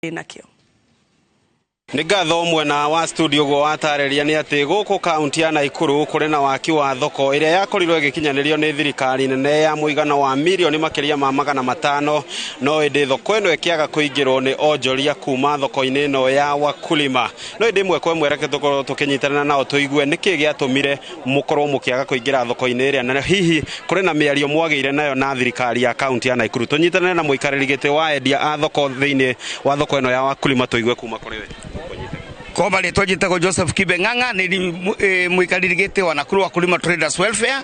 nakio. Nigatho mwena wa studio go watareria ni ati guku kaunti ya Naikuru kuri na waki wa thoko iria yakorirwo igikinyanirio ni thirikari nene ya muigana wa milioni makiria ma 500 no indi thoko ino ikiaga kuingirwo ni onjoria kuma thoko-ini ino ya wakulima no indi mweko mwereke thoko tukinyitana nao tuigue niki giatumire mukorwo mukiaga kuingira thoko-ini iria na hihi kuri na miario mwageire nayo na thirikari ya kaunti ya Naikuru tunyitane na muikariri giti wa endia a thoko thiini wa thoko ino ya wakulima tuigue kuma kuri we. Kwa bali twajitako Joseph Kibeng'ang'a ni muikariri giti wa Nakuru Wakulima Traders Welfare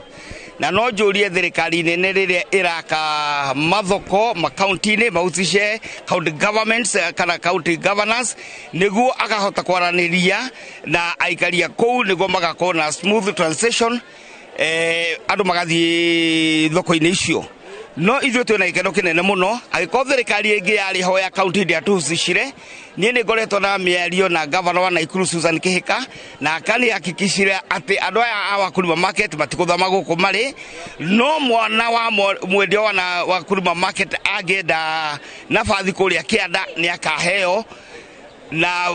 na no njurie thirikari nene riria iraka mathoko makaunti-ini mautishe county governments kana county governors niguo akahota kwaraniria na aikaria kou niguo magakorwo na smooth transition andu magathii thoko-ini icio no ithuĩ twĩna gĩkeno kĩnene mũno agĩkorwo thirikari ĩngĩ yarĩ ho ya kaunti ndĩa tũcicire niĩ nĩ ngoretwo na mĩario na governor wa Naikuru Susan Kihika na akanihakikishire atĩ andũ aya a Wakulima Market matigũthama gũkũ marĩ no mwana wa mwendia wa Wakulima Market angĩenda nabathi kũrĩa kĩanda nĩ akaheo na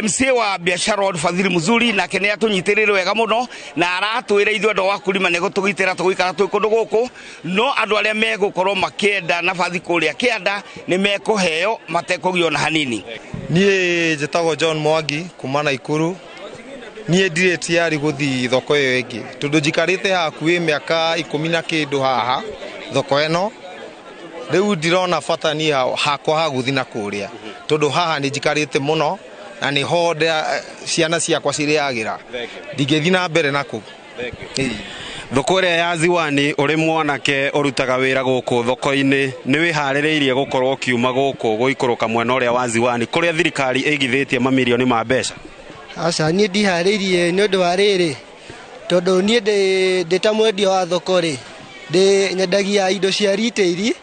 MCA wa biashara wa Fadhili Muzuri na kene atunyitirire wega muno na aratwira ithu andu wakulima nego tugitira tugikara twi kundu guku no andu aria megukorwo makienda nabathi kuria kianda ni mekuheo matekugio na hanini. Nie njetago John Mwangi kuma Naikuru nie ndire tiari guthi thoko iyo ingi tondu njikarite hakuhi miaka 10 na kindu haha thoko eno riu ndirona bata ni hakwa haguthi na kuria tondu haha ni njikarite muno na ni ho ciana ciakwa ciriagira ndingithi na mbere naku thoko iria ya Ziwani uri mwanake urutaga wira guku thoko-ini ni wihaririirie gukorwo kiuma guku guikuruka mwena uria wa Ziwani kuria thirikari igithitie mamilioni ma mbeca. Aca ni ndihariirie ni undu wa riri tondu ni ndita mwendia wa thoko ri ndi nyendagia indo cia retail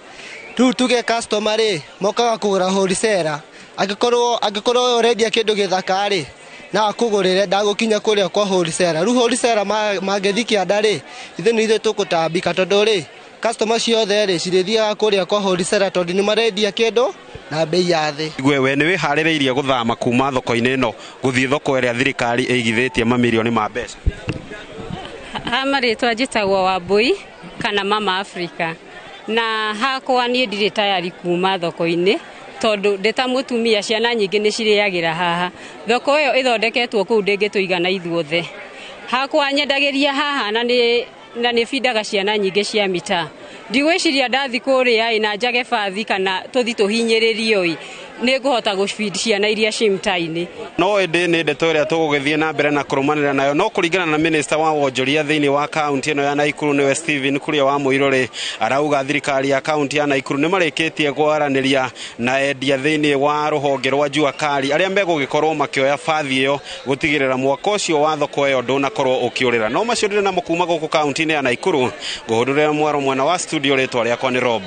tu tuge customer ri mokaga kugura wholesale angikorwo urendia kindu githaka ri na akugurire ndagukinya kuria kwa wholesale ru wholesale mangethi kianda ri ithe ni ithe tukutambika tondu ri customer ciothe ri cirithiaga kuria kwa wholesale tondu ni marendia kindu na bei ya thi. Igwe we ni wihaririirie guthama kuma thoko-ini ino guthii thoko iria thirikari igithitie mamilioni ma mbeca. Amaritwa njitagwo Wambui kana Mama Africa na hakwa ni ndire tayari kuma thoko-ini tondu ndeta mutumia ciana nyingi ni ciriagira haha thoko iyo ithondeketwo kuu ndingituigana ithuothe hakwa nyendagiria haha na ni findaga ciana nyingi cia mita ndigwiciria ndathi kuria ina njage bathi kana tuthi tuhinyiririo ni nguhota gufeed ciana iria cimta-ini no indi ni ndeto iria tugugithie na mbere na kurumanira nayo no kuringana na minister wa wonjoria thiini wa kaunti ino ya Naikuru niwe Stephen Kuria wa Muiruri arauga thirikari ya kaunti ya Naikuru ni marikitie gwaraniria na endia thiini wa ruhonge rwa Jua Kali aria megugikorwo makioya bathi iyo gutigirira mwako ucio wa thoko iyo ndunakorwo ukiurira no maciurire na mukuma guku kaunti ya Naikuru guhudurira mwaro mwena wa studio ritwa riakwa ni Roba.